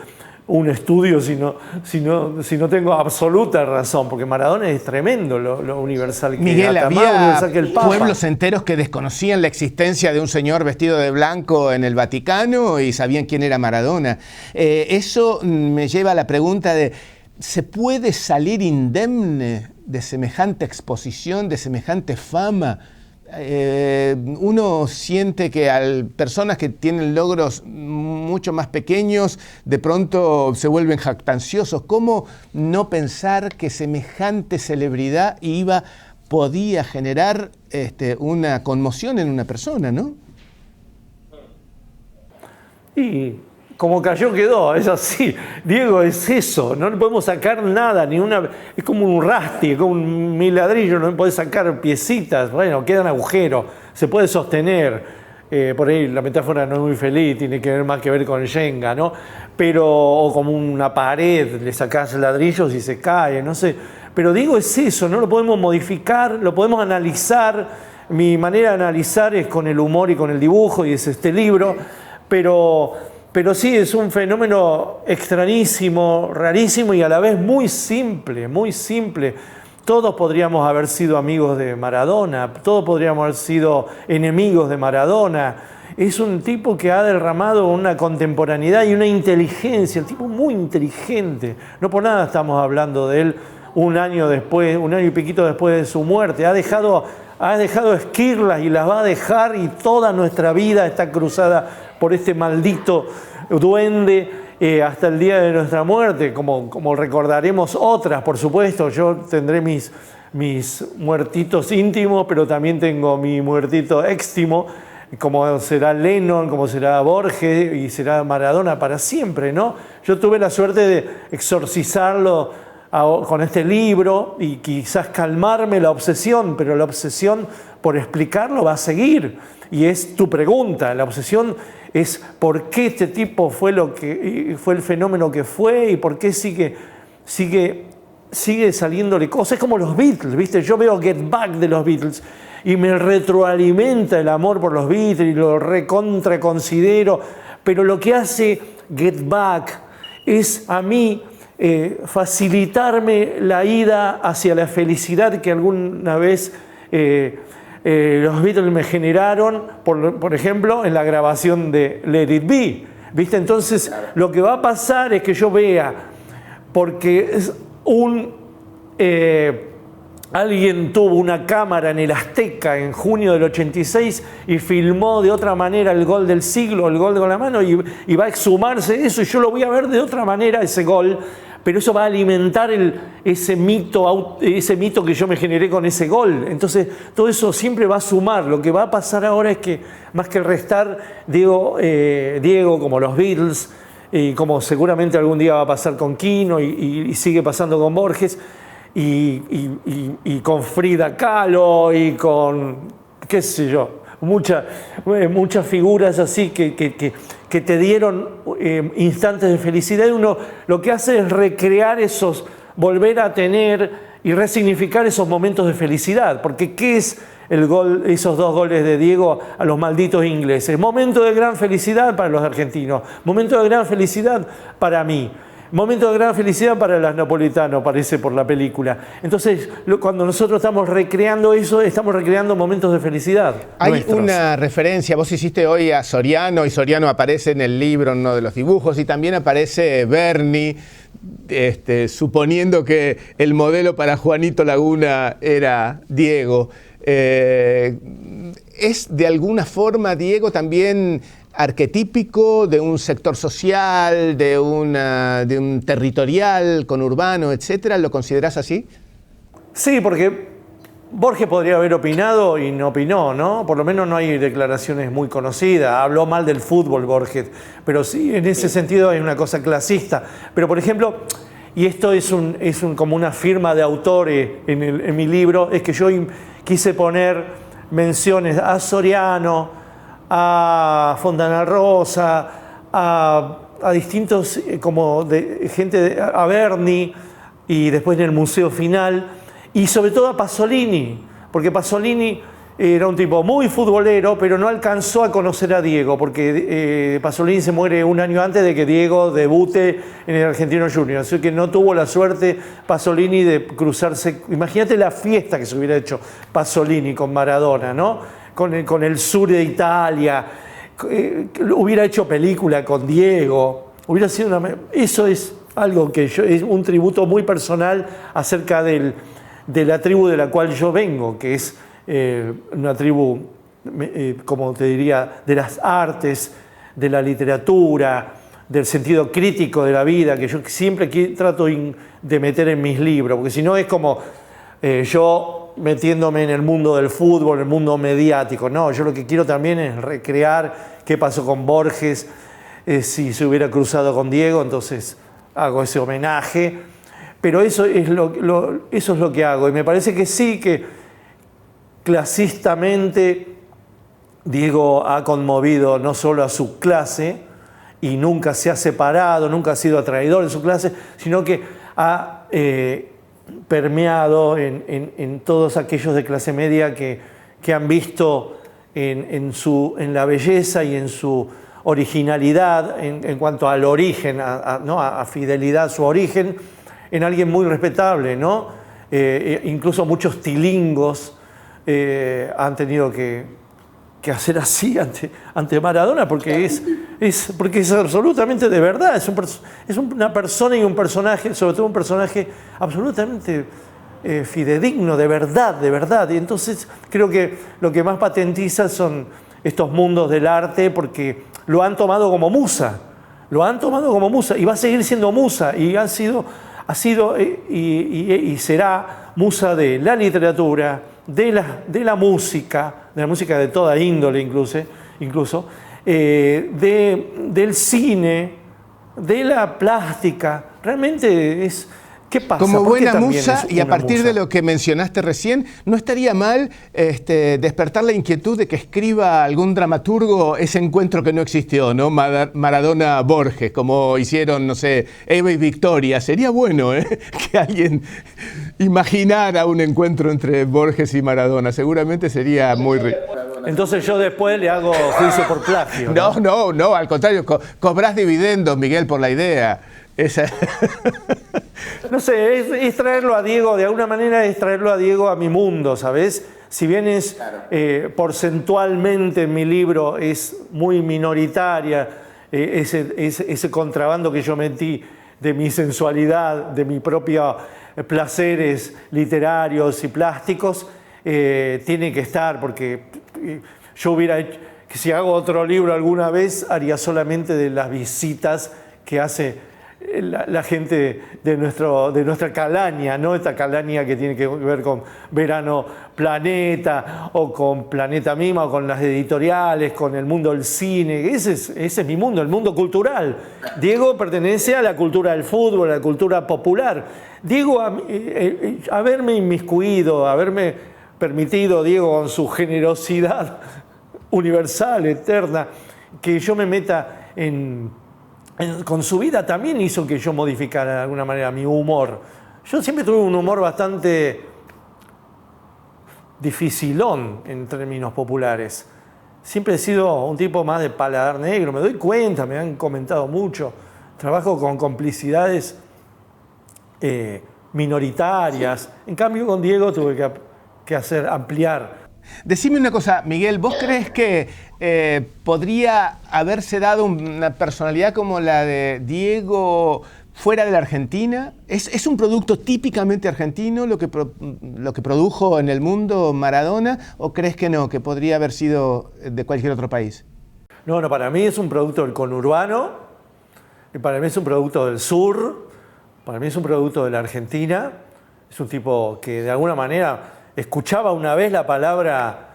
un estudio si no tengo absoluta razón, porque Maradona es tremendo lo universal que Miguel, es, había más universal que el Papa. Pueblos enteros que desconocían la existencia de un señor vestido de blanco en el Vaticano y sabían quién era Maradona. Eso me lleva a la pregunta de: ¿se puede salir indemne de semejante exposición, de semejante fama? Uno siente que personas que tienen logros mucho más pequeños de pronto se vuelven jactanciosos. ¿Cómo no pensar que semejante celebridad podía generar una conmoción en una persona, ¿no? Y como cayó quedó, es así. Diego es eso, no le podemos sacar nada, es como un rasti, como un ladrillo, no le podés sacar piecitas, bueno, quedan agujeros, se puede sostener. Por ahí la metáfora no es muy feliz, tiene que ver más que ver con el Jenga, ¿no? O como una pared, le sacás ladrillos y se cae, no sé. Pero Diego es eso, no lo podemos modificar, lo podemos analizar. Mi manera de analizar es con el humor y con el dibujo, y es este libro, pero sí, es un fenómeno extrañísimo, rarísimo, y a la vez muy simple, muy simple. Todos podríamos haber sido amigos de Maradona, todos podríamos haber sido enemigos de Maradona. Es un tipo que ha derramado una contemporaneidad y una inteligencia, el tipo muy inteligente. No por nada estamos hablando de él un año y piquito después de su muerte. Ha dejado ha dejado esquirlas y las va a dejar, y toda nuestra vida está cruzada por este maldito duende hasta el día de nuestra muerte, como recordaremos otras, por supuesto. Yo tendré mis muertitos íntimos, pero también tengo mi muertito éxtimo, como será Lennon, como será Borges y será Maradona para siempre, ¿no? Yo tuve la suerte de exorcizarlo con este libro y quizás calmarme la obsesión, pero la obsesión por explicarlo va a seguir. Y es tu pregunta, la obsesión es por qué este tipo fue el fenómeno que fue y por qué sigue saliéndole cosas. Es como los Beatles, ¿viste? Yo veo Get Back de los Beatles y me retroalimenta el amor por los Beatles y lo recontraconsidero, pero lo que hace Get Back es a mí facilitarme la ida hacia la felicidad que alguna vez los Beatles me generaron, por ejemplo, en la grabación de Let It Be, ¿viste? Entonces, lo que va a pasar es que yo vea, porque es alguien tuvo una cámara en el Azteca en junio del 86 y filmó de otra manera el gol del siglo, el gol con la mano, y va a exhumarse eso, y yo lo voy a ver de otra manera, ese gol, pero eso va a alimentar ese mito que yo me generé con ese gol. Entonces, todo eso siempre va a sumar. Lo que va a pasar ahora es que, más que restar, Diego, como los Beatles, y como seguramente algún día va a pasar con Quino y sigue pasando con Borges, y con Frida Kahlo y con, qué sé yo, muchas figuras así que te dieron instantes de felicidad. Y uno lo que hace es recrear volver a tener y resignificar esos momentos de felicidad. Porque ¿qué es el gol, esos 2 goles de Diego a los malditos ingleses? Momento de gran felicidad para los argentinos, momento de gran felicidad para mí. Momento de gran felicidad para los napolitanos, parece por la película. Entonces, cuando nosotros estamos recreando eso, estamos recreando momentos de felicidad. Hay nuestros. una referencia, vos hiciste hoy a Soriano, y Soriano aparece en el libro, en uno de los dibujos, y también aparece Bernie, suponiendo que el modelo para Juanito Laguna era Diego. ¿Es de alguna forma Diego también arquetípico de un sector social, de un territorial, conurbano, etcétera? ¿Lo considerás así? Sí, porque Borges podría haber opinado y no opinó, ¿no? Por lo menos no hay declaraciones muy conocidas. Habló mal del fútbol Borges, pero sí, en ese sentido hay una cosa clasista. Pero, por ejemplo, y esto es como una firma de autor en mi libro, es que yo quise poner menciones a Soriano, a Fontana Rosa, a distintos, como de gente, a Berni, y después en el Museo Final, y sobre todo a Pasolini, porque Pasolini era un tipo muy futbolero, pero no alcanzó a conocer a Diego, porque Pasolini se muere un año antes de que Diego debute en el Argentino Junior, así que no tuvo la suerte Pasolini de cruzarse. Imagínate la fiesta que se hubiera hecho Pasolini con Maradona, ¿no? Con el sur de Italia, hubiera hecho película con Diego, hubiera sido eso es algo que es un tributo muy personal acerca de la tribu de la cual yo vengo, que es una tribu, como te diría, de las artes, de la literatura, del sentido crítico de la vida, que yo siempre trato de meter en mis libros, porque si no es como yo metiéndome en el mundo del fútbol, en el mundo mediático. No, yo lo que quiero también es recrear qué pasó con Borges, si se hubiera cruzado con Diego, entonces hago ese homenaje. Pero eso es lo que hago, y me parece que sí, que clasistamente Diego ha conmovido no solo a su clase, y nunca se ha separado, nunca ha sido atraidor de su clase, sino que ha permeado en todos aquellos de clase media que han visto en la belleza y en su originalidad, en cuanto al origen, a fidelidad a su origen, en alguien muy respetable, ¿no? Incluso muchos tilingos han tenido que hacer así ante Maradona, porque es absolutamente de verdad. Es una persona y un personaje, sobre todo un personaje absolutamente fidedigno, de verdad. Y entonces creo que lo que más patentiza son estos mundos del arte, porque lo han tomado como musa. Lo han tomado como musa y va a seguir siendo musa, y ha sido y será musa de la literatura, de la música de toda índole incluso del cine, de la plástica. Realmente es... ¿Qué pasa? Como buena musa, es y a una partir musa? de lo que mencionaste recién, ¿no estaría mal despertar la inquietud de que escriba algún dramaturgo ese encuentro que no existió, ¿no? Maradona-Borges, como hicieron, no sé, Eva y Victoria? Sería bueno, que alguien imaginara un encuentro entre Borges y Maradona. Seguramente sería muy rico. Entonces yo después le hago juicio por plagio. No, al contrario, cobrás dividendos, Miguel, por la idea. No sé, es traerlo a Diego, de alguna manera es traerlo a Diego a mi mundo, ¿sabes? Si bien es porcentualmente en mi libro es muy minoritaria, ese contrabando que yo metí de mi sensualidad, de mis propios placeres literarios y plásticos, tiene que estar, porque yo hubiera hecho, que si hago otro libro alguna vez, haría solamente de las visitas que hace la gente de nuestra calaña, ¿no? Esta calaña que tiene que ver con Verano Planeta, o con Planeta Mima, o con las editoriales, con el mundo del cine. Ese es mi mundo, el mundo cultural. Diego pertenece a la cultura del fútbol, a la cultura popular. Diego, haberme inmiscuido, haberme permitido, Diego, con su generosidad universal, eterna, que yo me meta con su vida, también hizo que yo modificara de alguna manera mi humor. Yo siempre tuve un humor bastante dificilón en términos populares. Siempre he sido un tipo más de paladar negro, me doy cuenta, me han comentado mucho. Trabajo con complicidades minoritarias. En cambio, con Diego tuve que ampliar. Decime una cosa, Miguel, ¿vos crees que podría haberse dado una personalidad como la de Diego fuera de la Argentina? ¿Es un producto típicamente argentino lo que produjo en el mundo Maradona? ¿O crees que no, que podría haber sido de cualquier otro país? No, para mí es un producto del conurbano, para mí es un producto del sur, para mí es un producto de la Argentina. Es un tipo que de alguna manera escuchaba una vez la palabra,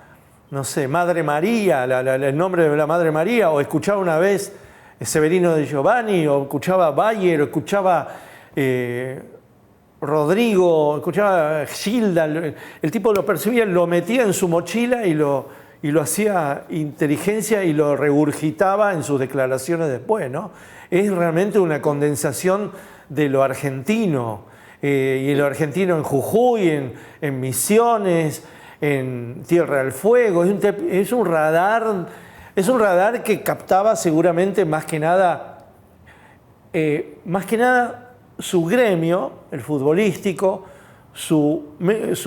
no sé, Madre María, el nombre de la Madre María, o escuchaba una vez Severino de Giovanni, o escuchaba Bayer, o escuchaba Rodrigo, escuchaba Gilda. El tipo lo percibía, lo metía en su mochila y lo hacía inteligencia y lo regurgitaba en sus declaraciones después, ¿no? Es realmente una condensación de lo argentino. Y lo argentino en Jujuy, en Misiones, en Tierra del Fuego. Es un radar que captaba seguramente más que nada su gremio, el futbolístico, su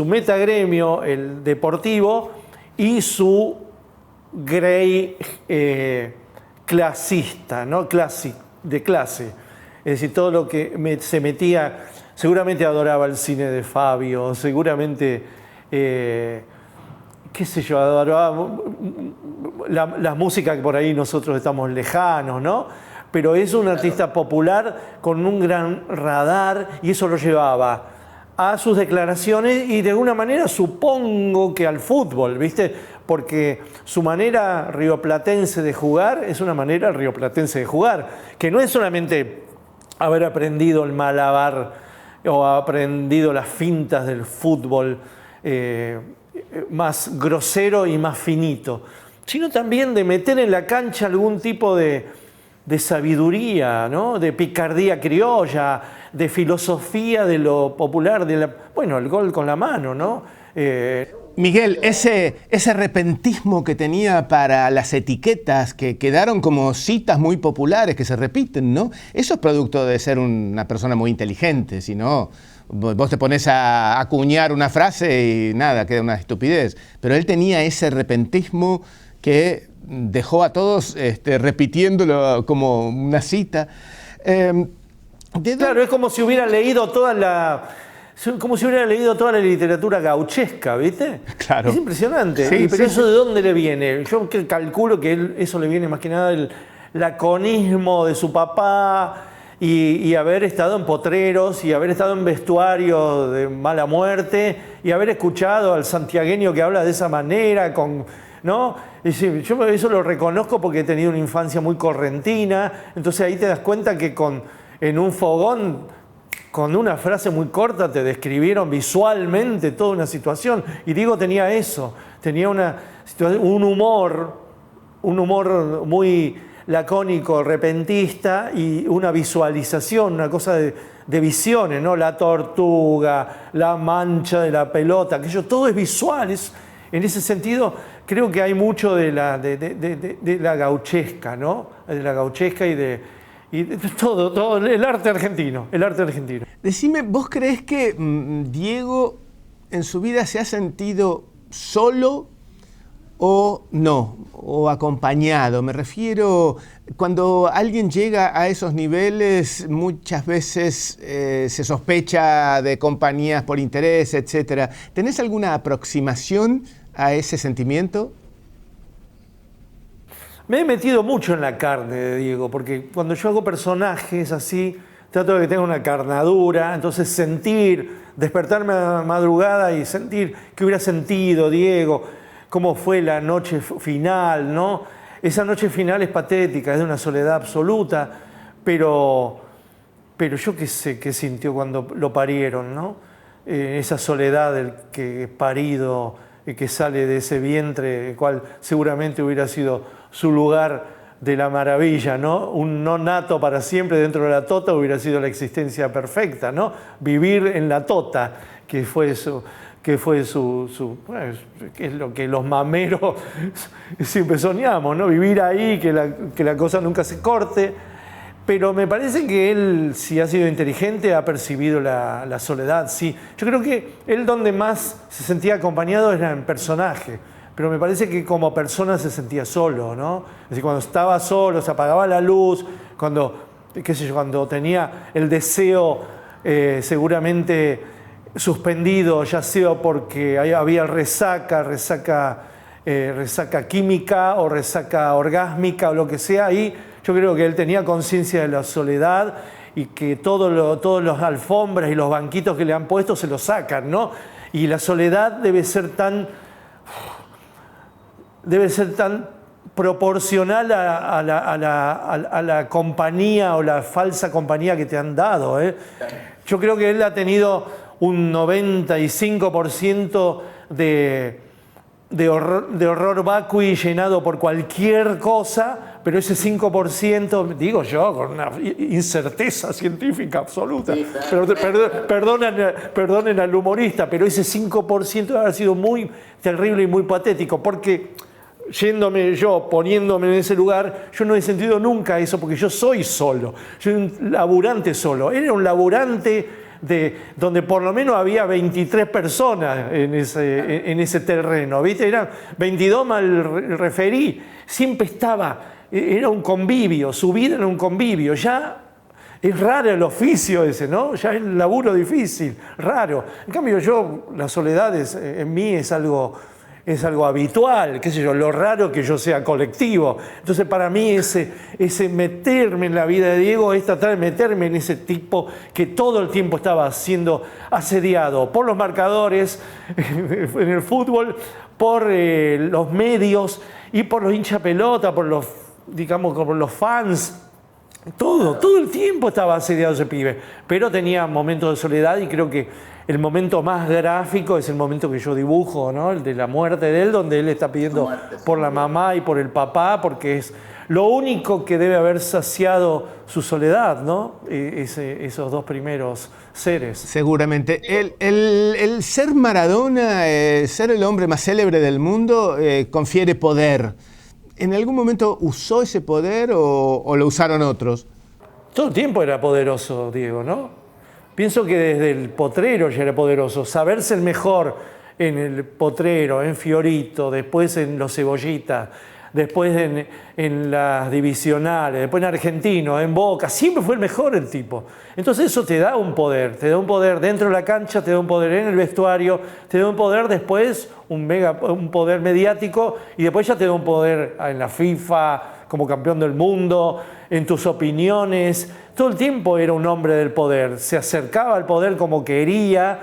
metagremio, el deportivo, y su grey clasista, ¿no? De clase. Es decir, todo lo que se metía. Seguramente adoraba el cine de Fabio, seguramente, qué sé yo, adoraba la música que por ahí nosotros estamos lejanos, ¿no? Pero es un artista popular con un gran radar, y eso lo llevaba a sus declaraciones y de alguna manera supongo que al fútbol, ¿viste? Porque su manera rioplatense de jugar es una manera rioplatense de jugar, que no es solamente haber aprendido el malabar o ha aprendido las fintas del fútbol más grosero y más finito, sino también de meter en la cancha algún tipo de sabiduría, ¿no? De picardía criolla, de filosofía de lo popular, el gol con la mano, ¿no? Miguel, ese repentismo que tenía para las etiquetas que quedaron como citas muy populares que se repiten, ¿no? Eso es producto de ser una persona muy inteligente, si no, vos te pones a acuñar una frase y nada, queda una estupidez. Pero él tenía ese repentismo que dejó a todos repitiéndolo como una cita. Claro, es como si hubiera leído toda como si hubiera leído toda la literatura gauchesca, ¿viste? Claro. Es impresionante. Sí, pero sí, ¿eso sí. de dónde le viene? Yo calculo que eso le viene más que nada del laconismo de su papá y haber estado en potreros y haber estado en vestuarios de mala muerte y haber escuchado al santiagueño que habla de esa manera, ¿no? Es decir, yo eso lo reconozco porque he tenido una infancia muy correntina, entonces ahí te das cuenta que en un fogón, con una frase muy corta, te describieron visualmente toda una situación. Y Diego tenía eso, tenía un humor muy lacónico, repentista y una visualización, una cosa de visiones, ¿no? La tortuga, la mancha de la pelota, aquello todo es visual. En ese sentido, creo que hay mucho de la gauchesca, ¿no? De la gauchesca y de todo, el arte argentino, Decime, ¿vos creés que Diego en su vida se ha sentido solo o no, o acompañado? Me refiero, cuando alguien llega a esos niveles, muchas veces se sospecha de compañías por interés, etc. ¿Tenés alguna aproximación a ese sentimiento? Me he metido mucho en la carne de Diego, porque cuando yo hago personajes así, trato de que tenga una carnadura, entonces despertarme a madrugada y sentir qué hubiera sentido Diego, cómo fue la noche final, ¿no? Esa noche final es patética, es de una soledad absoluta, pero yo qué sé qué sintió cuando lo parieron, ¿no? Esa soledad del que es parido, que sale de ese vientre, el cual seguramente hubiera sido su lugar de la maravilla, ¿no? Un no nato para siempre dentro de la tota hubiera sido la existencia perfecta, ¿no? Vivir en la tota, que es lo que los mameros siempre soñamos, ¿no? Vivir ahí, que la cosa nunca se corte. Pero me parece que él, si ha sido inteligente, ha percibido la soledad, sí. Yo creo que él donde más se sentía acompañado era en personaje, pero me parece que como persona se sentía solo, ¿no? Es decir, cuando estaba solo, se apagaba la luz, cuando tenía el deseo seguramente suspendido, ya sea porque había resaca química o resaca orgásmica o lo que sea, ahí yo creo que él tenía conciencia de la soledad y que todos los alfombras y los banquitos que le han puesto se los sacan, ¿no? Y la soledad debe ser tan proporcional a la compañía o la falsa compañía que te han dado, ¿eh? Yo creo que él ha tenido un 95% de horror vacui llenado por cualquier cosa, pero ese 5%, digo yo, con una incerteza científica absoluta, sí, perdonen al humorista, pero ese 5% ha sido muy terrible y muy patético, porque poniéndome en ese lugar, yo no he sentido nunca eso, porque yo soy solo, soy un laburante solo. Él era un laburante donde por lo menos había 23 personas en ese terreno, ¿viste? Eran 22 mal referí, siempre era un convivio, su vida era un convivio, ya es raro el oficio ese, ¿no? Ya es el laburo difícil, raro. En cambio la soledad en mí es algo habitual, qué sé yo, lo raro que yo sea colectivo. Entonces para mí ese meterme en la vida de Diego es tratar de meterme en ese tipo que todo el tiempo estaba siendo asediado por los marcadores en el fútbol, por los medios y por los hinchapelota, por los fans. Todo el tiempo estaba asediado ese pibe, pero tenía momentos de soledad y creo que el momento más gráfico es el momento que yo dibujo, ¿no? El de la muerte de él, donde él está pidiendo por la mamá y por el papá, porque es lo único que debe haber saciado su soledad, ¿no? Esos dos primeros seres. Seguramente. El ser Maradona, ser el hombre más célebre del mundo, confiere poder. ¿En algún momento usó ese poder o lo usaron otros? Todo el tiempo era poderoso, Diego, ¿no? Pienso que desde el potrero ya era poderoso. Saberse el mejor en el potrero, en Fiorito, después en los Cebollitas, después en las divisionales, después en Argentino, en Boca, siempre fue el mejor el tipo. Entonces eso te da un poder dentro de la cancha, te da un poder en el vestuario, te da un poder después, un poder mediático, y después ya te da un poder en la FIFA, como campeón del mundo, en tus opiniones. Todo el tiempo era un hombre del poder, se acercaba al poder como quería,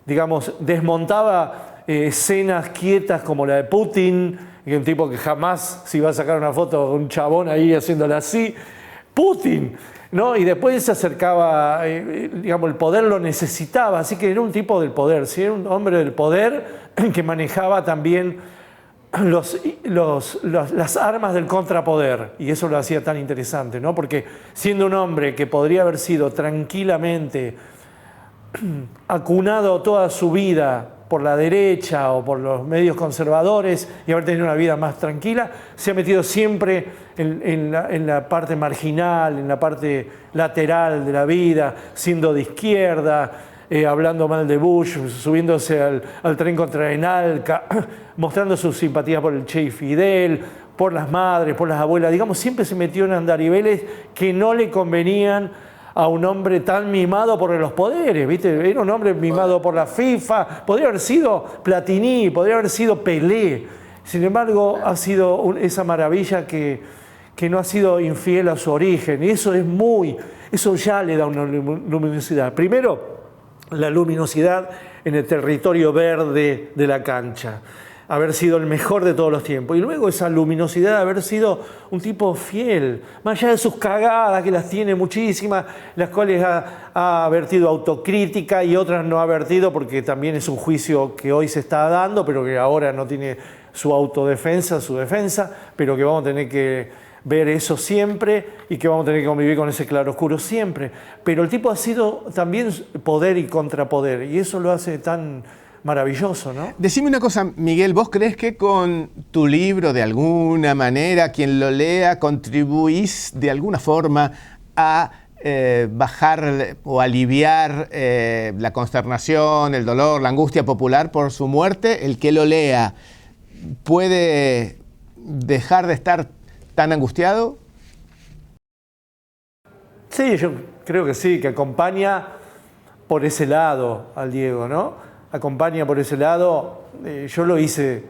digamos, desmontaba escenas quietas como la de Putin, que es un tipo que jamás se iba a sacar una foto con un chabón ahí haciéndole así. Putin, ¿no? Y después se acercaba, digamos, el poder lo necesitaba, así que era un tipo del poder, ¿sí? Era un hombre del poder que manejaba también las armas del contrapoder, y eso lo hacía tan interesante, ¿no? Porque siendo un hombre que podría haber sido tranquilamente acunado toda su vida por la derecha o por los medios conservadores y haber tenido una vida más tranquila, se ha metido siempre en la parte marginal, en la parte lateral de la vida, siendo de izquierda, hablando mal de Bush, subiéndose al tren contra Enalca, mostrando su simpatía por el Che y Fidel, por las madres, por las abuelas. Digamos, siempre se metió en andariveles que no le convenían a un hombre tan mimado por los poderes, ¿viste? Era un hombre mimado por la FIFA, podría haber sido Platini, podría haber sido Pelé. Sin embargo, ha sido esa maravilla que no ha sido infiel a su origen, y eso ya le da una luminosidad. Primero, la luminosidad en el territorio verde de la cancha, haber sido el mejor de todos los tiempos, y luego esa luminosidad de haber sido un tipo fiel, más allá de sus cagadas, que las tiene muchísimas, las cuales ha vertido autocrítica y otras no ha vertido porque también es un juicio que hoy se está dando, pero que ahora no tiene su autodefensa, su defensa, pero que vamos a tener que ver eso siempre y que vamos a tener que convivir con ese claroscuro siempre. Pero el tipo ha sido también poder y contrapoder, y eso lo hace tan maravilloso, ¿no? Decime una cosa, Miguel, ¿vos crees que con tu libro, de alguna manera, quien lo lea, contribuís de alguna forma a bajar o aliviar la consternación, el dolor, la angustia popular por su muerte? ¿El que lo lea puede dejar de estar tan angustiado? Sí, yo creo que sí, que acompaña por ese lado al Diego, ¿no? Acompaña por ese lado. Yo lo hice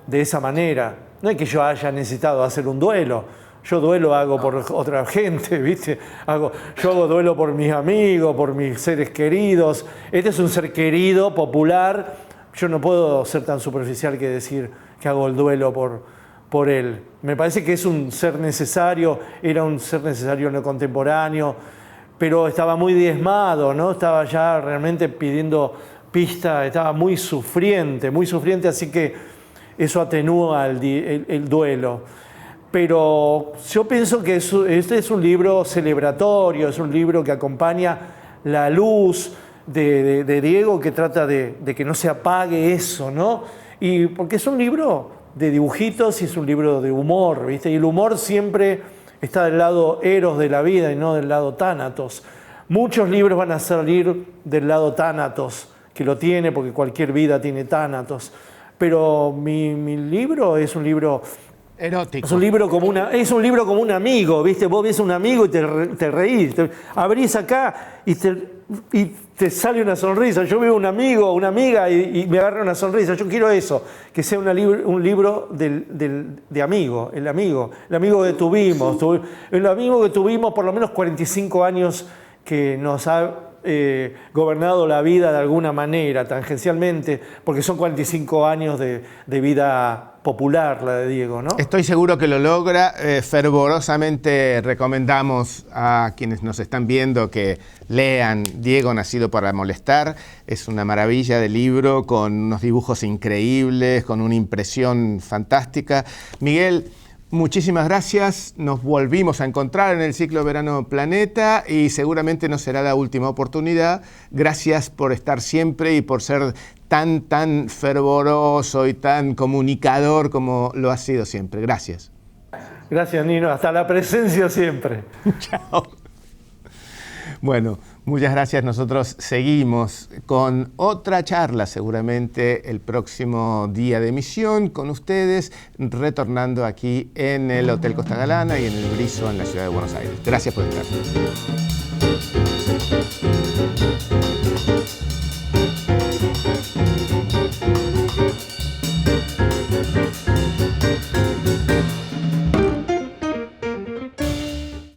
de esa manera. No es que yo haya necesitado hacer un duelo. Yo duelo hago por otra gente, ¿viste? Yo hago duelo por mis amigos, por mis seres queridos. Este es un ser querido, popular. Yo no puedo ser tan superficial que decir que hago el duelo por él. Me parece que es un ser necesario, era un ser necesario en lo contemporáneo, pero estaba muy diezmado, ¿no? Estaba ya realmente pidiendo pista, estaba muy sufriente, así que eso atenúa el duelo. Pero yo pienso que este es un libro celebratorio, es un libro que acompaña la luz de Diego, que trata de que no se apague eso, ¿no? Y porque es un libro de dibujitos y es un libro de humor, ¿viste? Y el humor siempre está del lado eros de la vida y no del lado tánatos. Muchos libros van a salir del lado tánatos, que lo tiene porque cualquier vida tiene tánatos. Pero mi libro es un libro erótico. Es un libro como un amigo, ¿viste? Vos ves un amigo y te reís. Abrís acá y te sale una sonrisa. Yo veo un amigo, una amiga y me agarra una sonrisa. Yo quiero eso, que sea un libro de amigo, el amigo que tuvimos. El amigo que tuvimos por lo menos 45 años, que nos ha gobernado la vida de alguna manera, tangencialmente, porque son 45 años de vida popular la de Diego, ¿no? Estoy seguro que lo logra. Fervorosamente recomendamos a quienes nos están viendo que lean Diego, nacido para molestar. Es una maravilla de libro, con unos dibujos increíbles, con una impresión fantástica. Miguel, muchísimas gracias. Nos volvimos a encontrar en el ciclo Verano Planeta y seguramente no será la última oportunidad. Gracias por estar siempre y por ser tan fervoroso y tan comunicador como lo has sido siempre. Gracias. Gracias, Nino. Hasta la presencia siempre. Chao. Bueno, Muchas gracias. Nosotros seguimos con otra charla, seguramente el próximo día de emisión, con ustedes, retornando aquí en el Hotel Costa Galana y en el Briso en la ciudad de Buenos Aires. Gracias por estar.